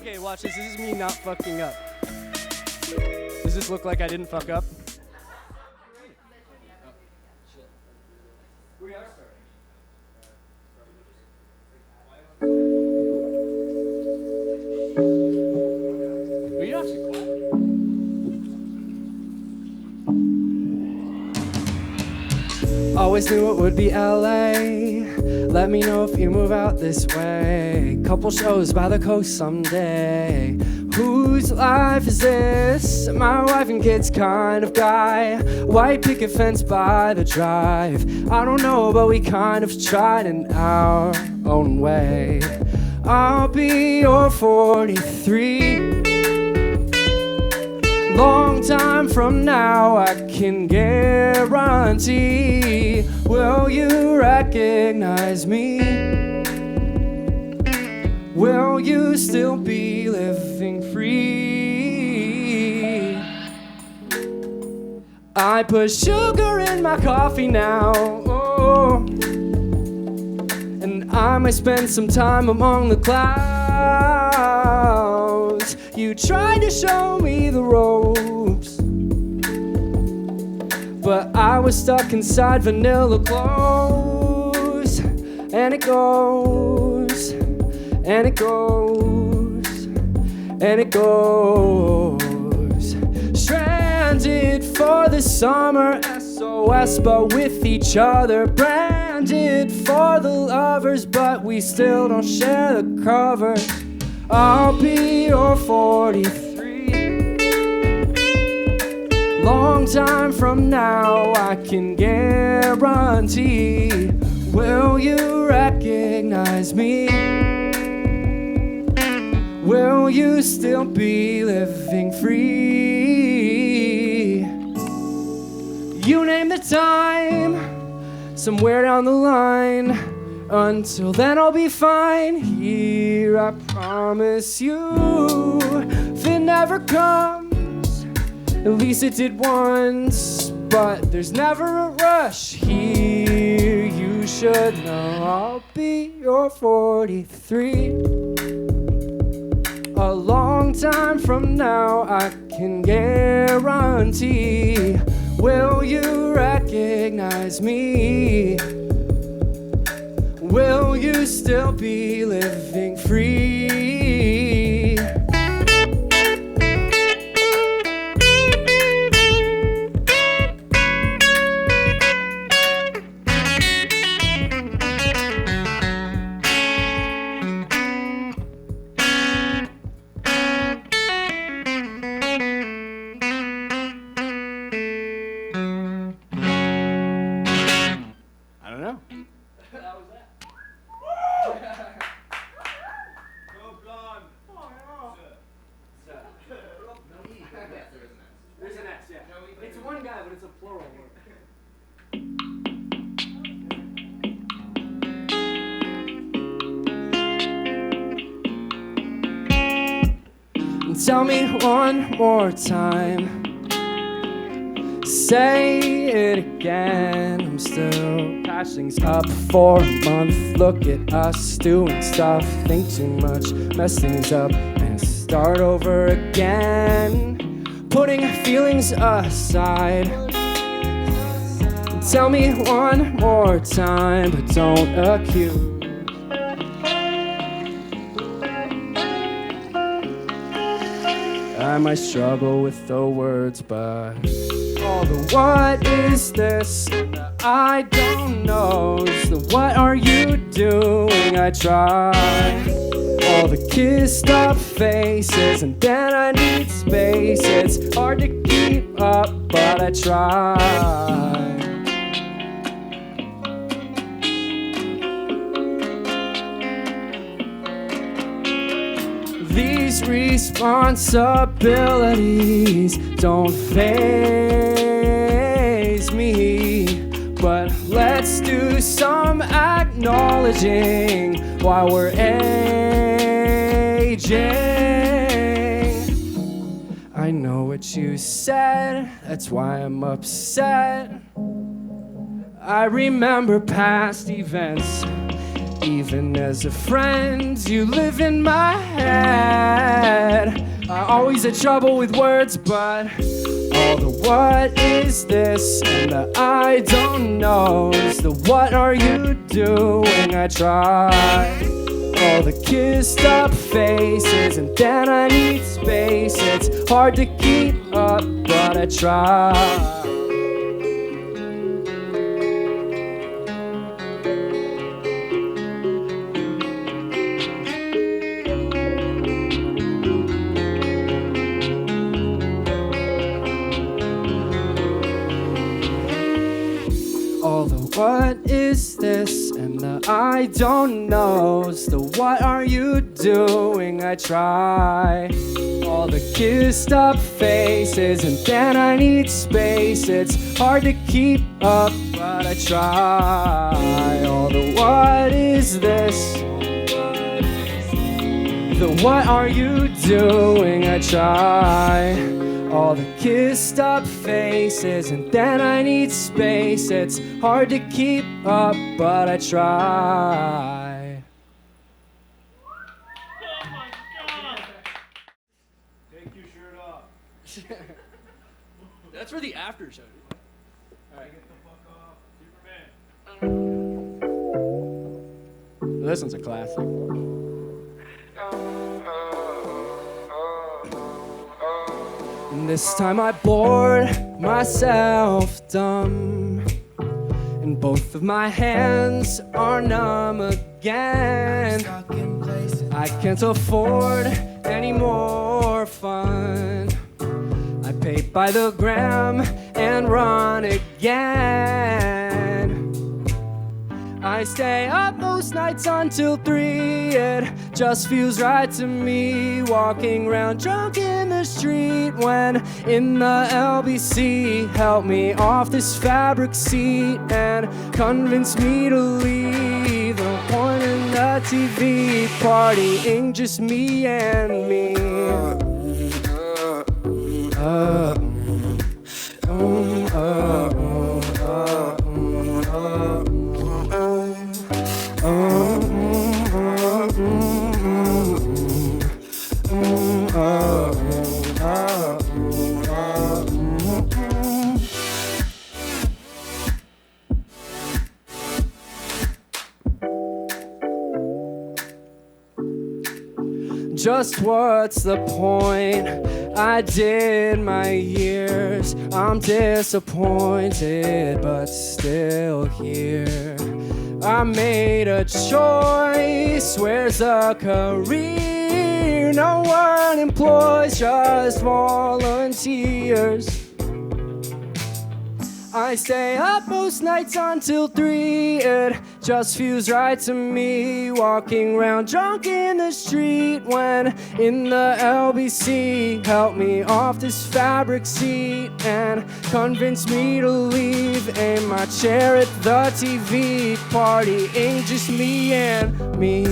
Okay, watch this. This is me not fucking up. Does this look like I didn't fuck up? We are starting. You don't have to quiet. Always knew it would be LA. Let me know if you move out this way. Couple shows by the coast someday. Whose life is this? My wife and kids kind of guy. White picket fence by the drive. I don't know, but we kind of tried in our own way. I'll be your 43. Long time from now, I can guarantee. Will you recognize me? Will you still be living free? I put sugar in my coffee now, oh, and I might spend some time among the clouds. You tried to show me the ropes, but I was stuck inside vanilla clothes. And it goes, and it goes, and it goes. Stranded for the summer, SOS, but with each other. Branded for the lovers, but we still don't share the covers. I'll be your 43. Long time from now, I can guarantee. Will you recognize me? Will you still be living free? You name the time, somewhere down the line. Until then I'll be fine here, I promise you. If it never comes, at least it did once. But there's never a rush here, you should know. I'll be your 43. A long time from now, I can guarantee. Will you recognize me? Will you still be living free? I don't know. That was that. There's an S, yeah. It's one guy, but it's a plural word. Tell me one more time. Say it again. I'm still patch things up for a month. Look at us doing stuff. Think too much, mess things up, and start over again. Putting feelings aside. Tell me one more time, but don't accuse. I might struggle with the words, but all the what is this that I don't know is the what are you doing? I try. All the kissed up faces, and then I need space. It's hard to keep up, but I try. These responsibilities don't faze me, but let's do some acknowledging while we're aging. I know what you said, that's why I'm upset. I remember past events. Even as a friend, you live in my head. I always had trouble with words, but all the what is this and the I don't knows. The what are you doing? I try. All the kissed up faces, and then I need space. It's hard to keep up, but I try. All the what is this and the I don't knows. The what are you doing? I try. All the kissed up faces, and then I need space. It's hard to keep up, but I try. All the what is this? The what are you doing? I try. All the kissed up faces, and then I need space. It's hard to keep up, but I try. Oh my God! Take your shirt off. That's for the after show. All right. Get the fuck off, Superman. This one's a classic. And this time I bored myself dumb, and both of my hands are numb again. I can't afford any more fun. I pay by the gram and run again. I stay up most nights until 3. It just feels right to me, walking around drunk in the street when in the LBC. Help me off this fabric seat and convince me to leave the one in the TV, partying just me and me. Just what's the point? I did my years. I'm disappointed, but still here. I made a choice. Where's a career? No one employs, just volunteers. I stay up most nights until 3. It just feels right to me, walking around drunk in the street when in the LBC. Help me off this fabric seat and convince me to leave. Aim my chair at the TV, partying just me and me.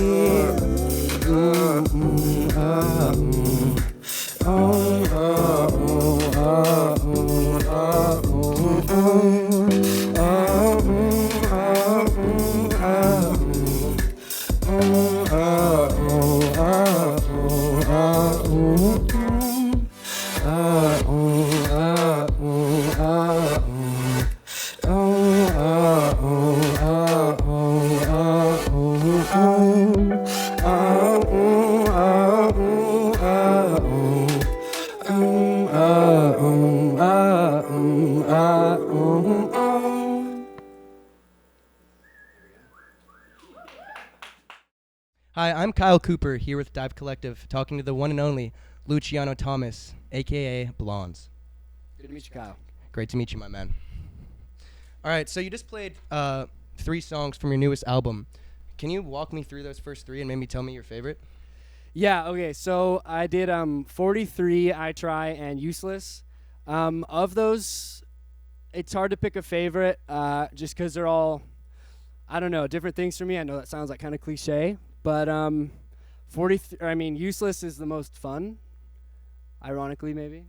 Hi, I'm Kyle Cooper here with Dive Collective, talking to the one and only Luciano Thomas, aka Blondes. Good to meet you, Kyle. Great to meet you, my man. All right, so you just played 3 songs from your newest album. Can you walk me through those first 3 and maybe tell me your favorite? Yeah, okay, so I did 43, I Try, and Useless. Of those, it's hard to pick a favorite just because they're all, I don't know, different things for me. I know that sounds like kind of cliche, but Useless is the most fun, ironically maybe.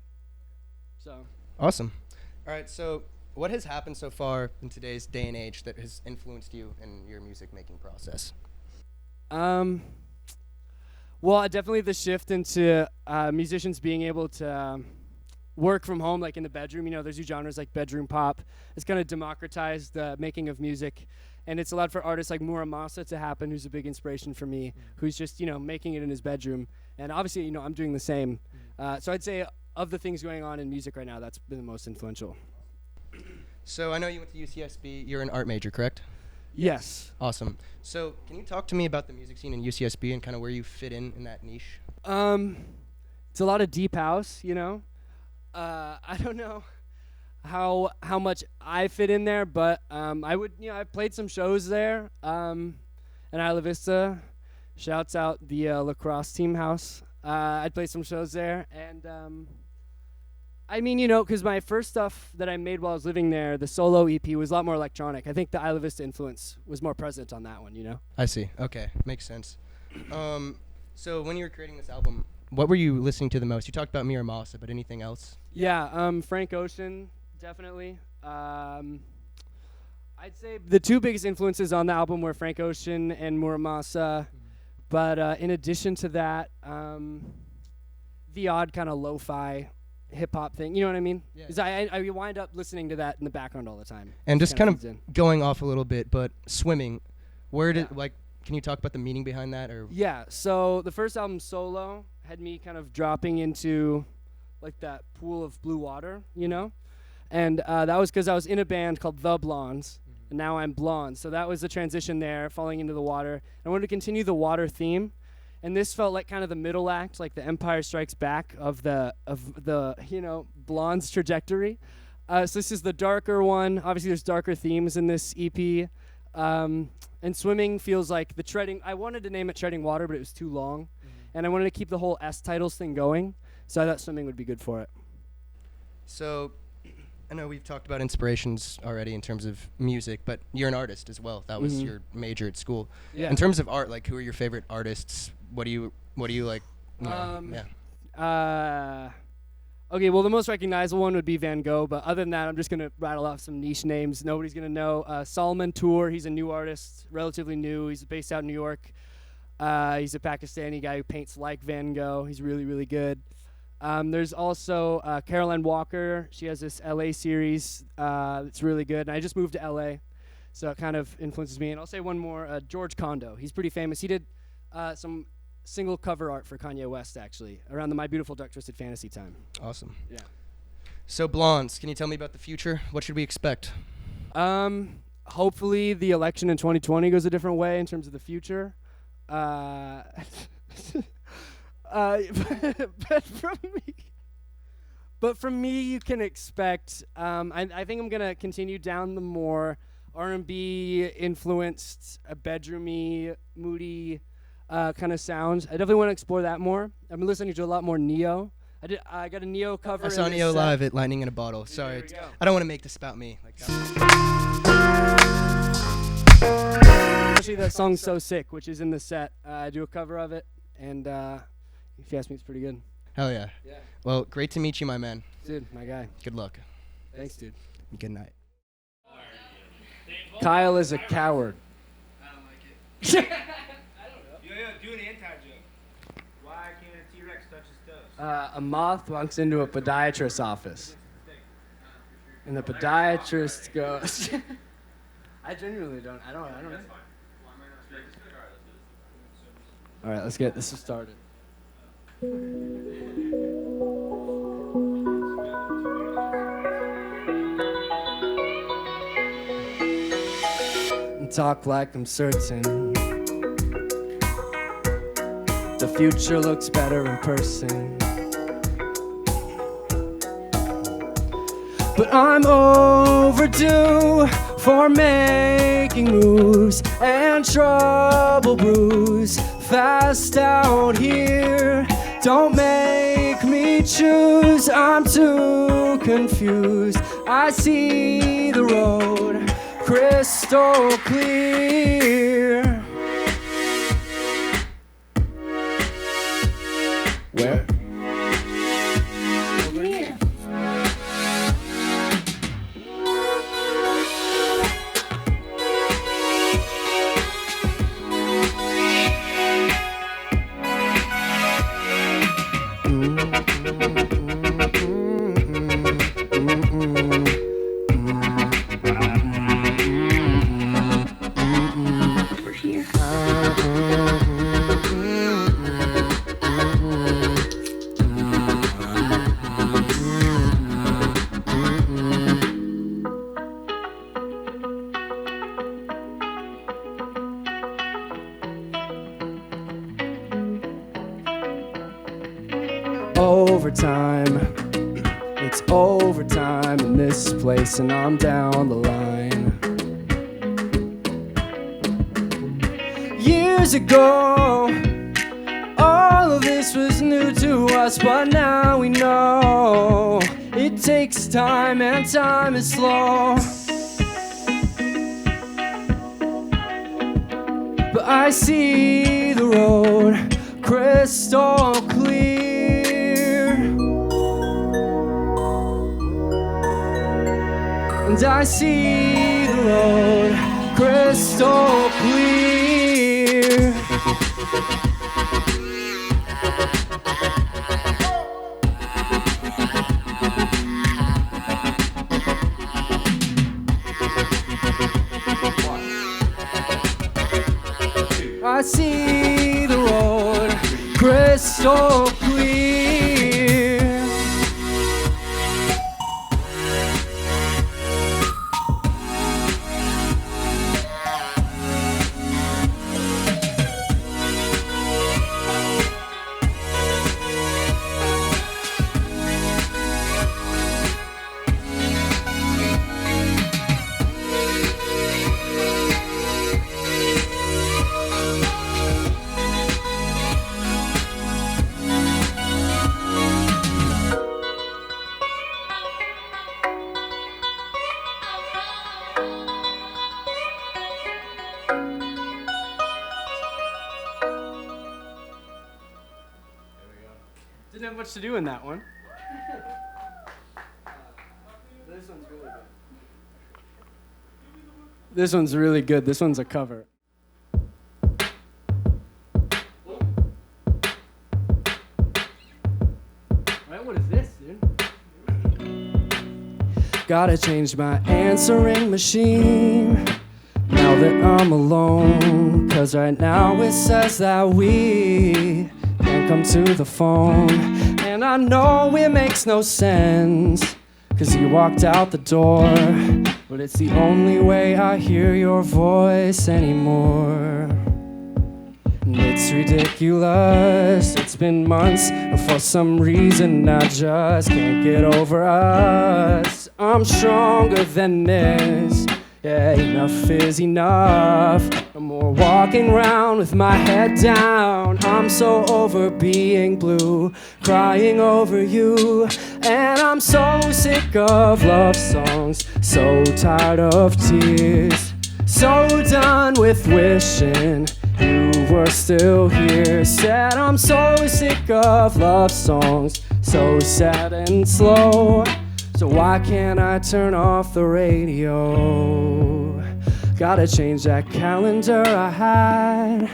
So Awesome. All right, so what has happened so far in today's day and age that has influenced you in your music making process? Well, definitely the shift into musicians being able to work from home, like in the bedroom. You know, there's new genres like bedroom pop. It's kind of democratized the making of music, and it's allowed for artists like Muramasa to happen, who's a big inspiration for me, who's just, you know, making it in his bedroom. And obviously, you know, I'm doing the same. So I'd say of the things going on in music right now, that's been the most influential. So I know you went to UCSB. You're an art major, correct? Yes. Awesome. So can you talk to me about the music scene in UCSB and kind of where you fit in that niche? It's a lot of deep house, you know. I don't know how much I fit in there, but I played some shows there. In Isla Vista, shouts out the lacrosse team house. I'd play some shows there, and I mean, you know, because my first stuff that I made while I was living there, the solo EP, was a lot more electronic. I think the Isla Vista influence was more present on that one, you know? I see. Okay, makes sense. So when you were creating this album, what were you listening to the most? You talked about Muramasa, but anything else? Yeah, Frank Ocean, definitely. I'd say the two biggest influences on the album were Frank Ocean and Muramasa, but in addition to that, the odd kind of lo-fi hip-hop thing, you know what I mean? Yeah. 'Cause I wind up listening to that in the background all the time. And just kind of feeds in. going off a little bit, but swimming, where did, can you talk about the meaning behind that? Or Yeah, so the first album, Solo, had me kind of dropping into like that pool of blue water, you know? And that was because I was in a band called The Blondes, and now I'm Blonde. So that was the transition there, falling into the water. I wanted to continue the water theme, and this felt like kind of the middle act, like the Empire Strikes Back of the you know, Blonde's trajectory. So this is the darker one. Obviously, there's darker themes in this EP. And swimming feels like the treading. I wanted to name it Treading Water, but it was too long. And I wanted to keep the whole S titles thing going. So I thought swimming would be good for it. So I know we've talked about inspirations already in terms of music, but you're an artist as well. That was your major at school. Yeah. In terms of art, like, who are your favorite artists? What do you like? You know, Okay, well, the most recognizable one would be Van Gogh, but other than that, I'm just going to rattle off some niche names nobody's going to know. Salman Tour, he's a new artist, relatively new. He's based out in New York. He's a Pakistani guy who paints like Van Gogh. He's really, really good. There's also Caroline Walker. She has this LA series that's really good, and I just moved to LA, so it kind of influences me. And I'll say one more, George Condo. He's pretty famous. He did some single cover art for Kanye West, actually, around the My Beautiful Dark Twisted Fantasy time. awesome. Yeah. So Blondes, can you tell me about the future? What should we expect? Hopefully the election in 2020 goes a different way in terms of the future. But from me, you can expect. I think I'm gonna continue down the more R&B influenced, bedroomy, moody kind of sounds. I definitely want to explore that more. I've been listening to a lot more Neo. I got a Neo cover. I saw in this Neo set. live at Lightning in a Bottle. Sorry, we go. I don't want to make this about me. Like Especially that song "So Sick," which is in the set. I do a cover of it, and if you ask me, it's pretty good. Hell yeah. Yeah. Well, great to meet you, my man. Dude, my guy. Good luck. Thanks, dude. Good night. Kyle is a coward. Yeah, do an anti-joke. Why can't a T-Rex touch his toes? A moth walks into a podiatrist's office, and the podiatrist goes. I genuinely don't. I don't. All right, let's get this started. Talk like I'm certain the future looks better in person, but I'm overdue for making moves, and trouble brews fast out here. Don't make me choose, I'm too confused. I see the road crystal clear. Where? Over here. overtime. It's overtime in this place, and I'm down the line. Years ago, all of this was new to us, but now we know it takes time, and time is slow. But I see the road crystal clear, and I see the road crystal clear. I see the road crystal clear. Didn't have much to do in that one. This one's really good. This one's really good. This one's a cover. Right, what is this, dude? Gotta change my answering machine now that I'm alone, 'cause right now it says that we can't come to the phone. And I know it makes no sense, 'cause you walked out the door, but it's the only way I hear your voice anymore. And it's ridiculous, it's been months, and for some reason I just can't get over us. I'm stronger than this, yeah, enough is enough. No more walking around with my head down. I'm so over being blue, crying over you. And I'm so sick of love songs, so tired of tears, so done with wishing you were still here. Said I'm so sick of love songs, so sad and slow. So why can't I turn off the radio? Gotta change that calendar I had,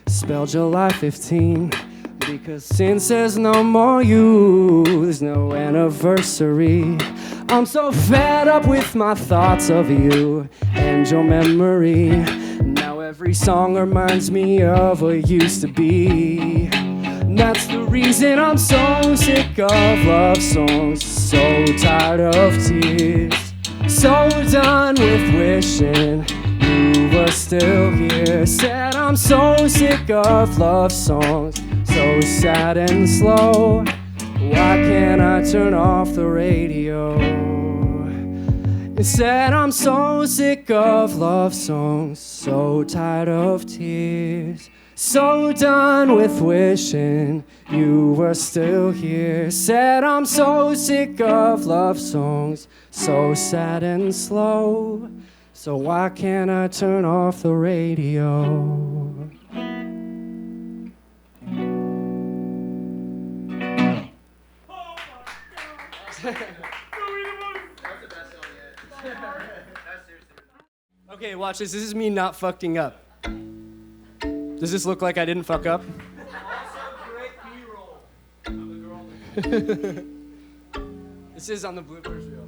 spelled July 15, because since there's no more you, there's no anniversary. I'm so fed up with my thoughts of you and your memory. Now every song reminds me of what used to be. And that's the reason I'm so sick of love songs, so tired of tears, so done with wishing you were still here. Said I'm so sick of love songs, so sad and slow. Why can't I turn off the radio? It said I'm so sick of love songs, so tired of tears, so done with wishing you were still here. Said I'm so sick of love songs, so sad and slow. So why can't I turn off the radio? Okay, watch this. This is me not fucking up. Does this look like I didn't fuck up? This is on the bloopers reel.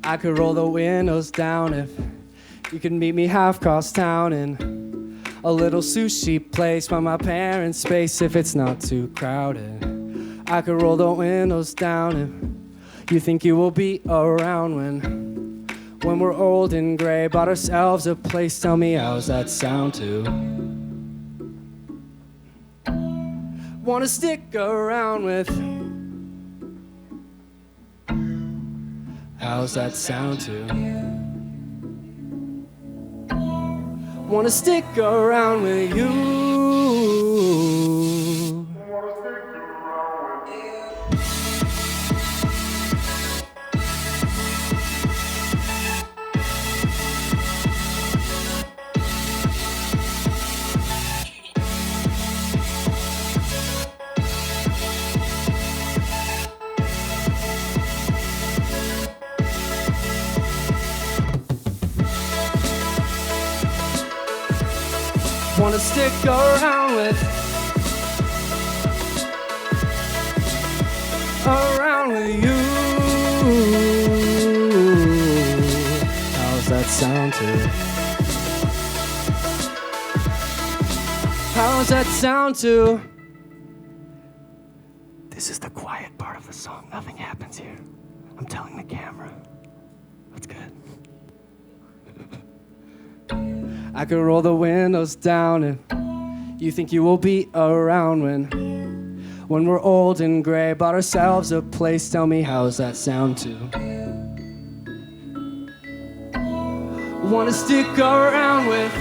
I could roll the windows down if you could meet me half across town in a little sushi place by my parents' space if it's not too crowded. I could roll the windows down if you think you will be around when we're old and gray. Bought ourselves a place. Tell me, how's that sound too? wanna stick around with. How's that sound to? Wanna stick around with you. Wanna stick around with you. How's that sound to? How's that sound to? This is the quiet part of the song. Nothing happens here. I'm telling the camera. That's good. I could roll the windows down and you think you will be around when we're old and gray, bought ourselves a place. Tell me, how's that sound to? Wanna stick around with.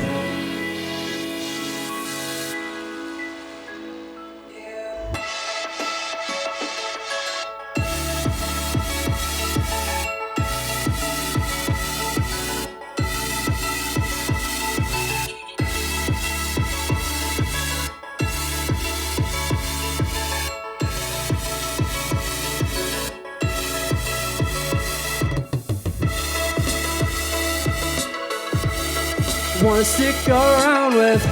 Wanna stick around with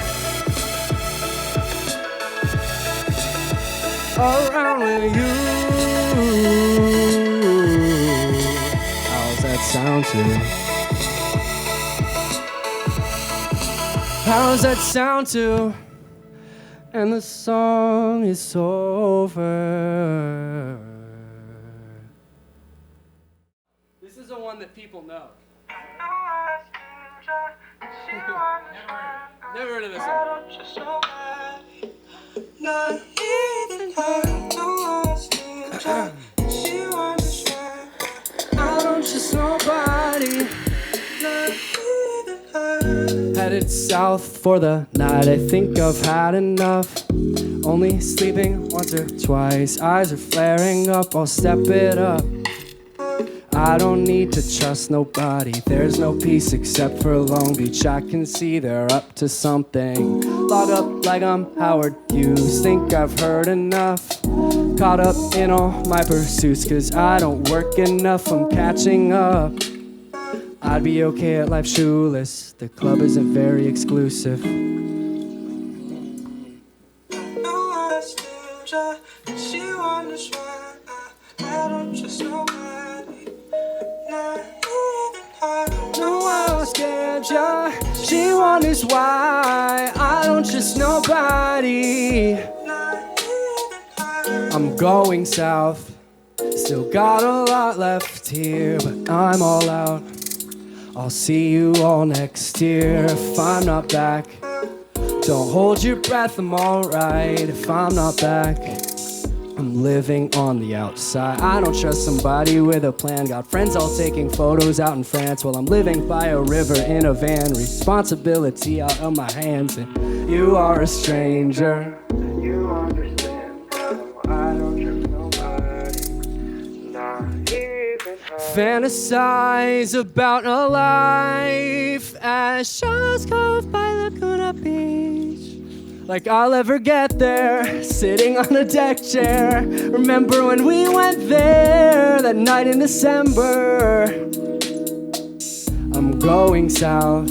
you. How's that sound to? How's that sound to? And the song is over. This is the one that people know. Never heard of this one. Not even her. I don't trust nobody. Not even her. Headed south for the night. I think I've had enough. Only sleeping once or twice. Eyes are flaring up. I'll step it up. I don't need to trust nobody. There's no peace except for Long Beach. I can see they're up to something. Log up like I'm Howard Hughes. Think I've heard enough. Caught up in all my pursuits, 'cause I don't work enough. I'm catching up. I'd be okay at life shoeless. The club isn't very exclusive. She wonders why I don't trust nobody. No, I'll scared ya. She wonders why I don't trust nobody. I'm going south. Still got a lot left here, but I'm all out. I'll see you all next year if I'm not back. Don't hold your breath, I'm alright if I'm not back. I'm living on the outside. I don't trust somebody with a plan. Got friends all taking photos out in France while I'm living by a river in a van. Responsibility out of my hands, and you are a stranger. You understand. I don't trust nobody, not even her. Fantasize about a life at Shaw's Cove by Laguna Beach. Like I'll ever get there, sitting on a deck chair. Remember when we went there, that night in December. I'm going south,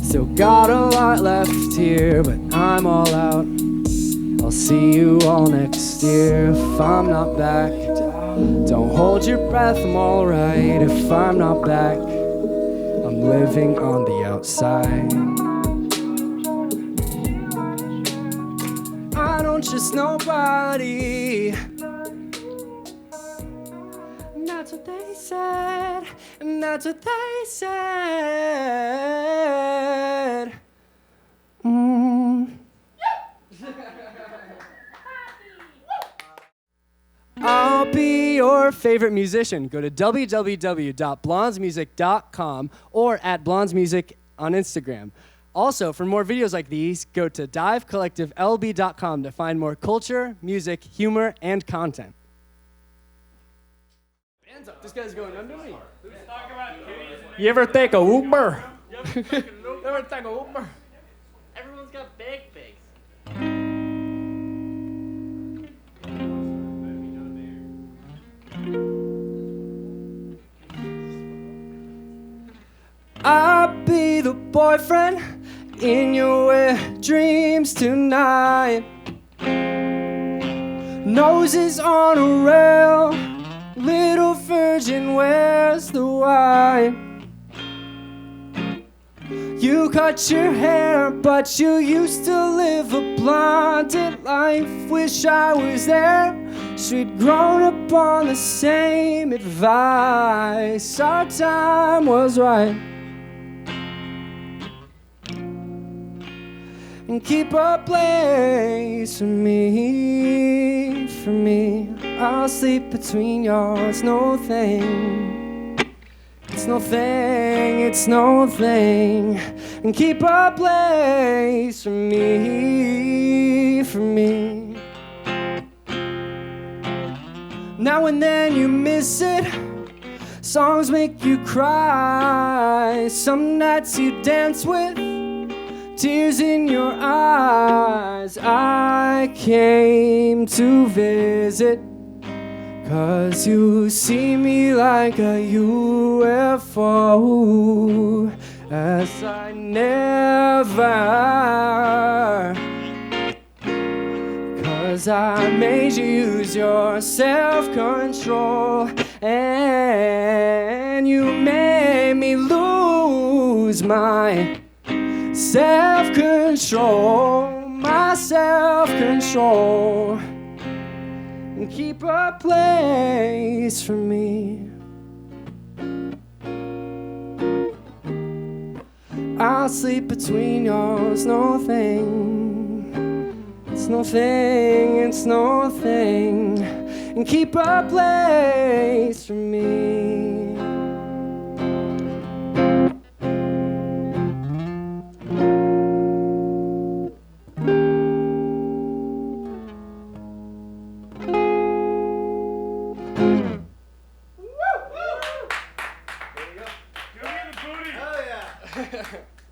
still got a lot left here, but I'm all out. I'll see you all next year if I'm not back. Don't hold your breath, I'm alright if I'm not back. I'm living on the outside. I don't trust nobody. And that's what they said. And that's what they said. your favorite musician, go to www.blondesmusic.com or at blondesmusic on Instagram. Also, for more videos like these, go to divecollectivelb.com to find more culture, music, humor, and content. Hands up. This guy's going under me. You ever take a Uber? You ever take a Uber? Everyone's got bags. I'll be the boyfriend in your wet dreams tonight. Noses on a rail, little virgin, where's the wine? You cut your hair, but you used to live a blinded life. Wish I was there, we'd grown up on the same advice. Our time was right. And keep a place for me, for me. I'll sleep between yours, no thing. It's no thing, it's no thing. And keep a place for me, for me. Now and then you miss it. Songs make you cry. Some nights you dance with tears in your eyes. I came to visit, 'cause you see me like a UFO, as I never, 'cause I made you use your self-control, and you made me lose my self-control, my self-control. And keep a place for me. I'll sleep between yours, no thing. It's no thing, it's no thing. And keep a place for me.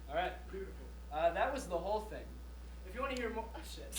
All right. That was the whole thing. If you want to hear more, oh, shit.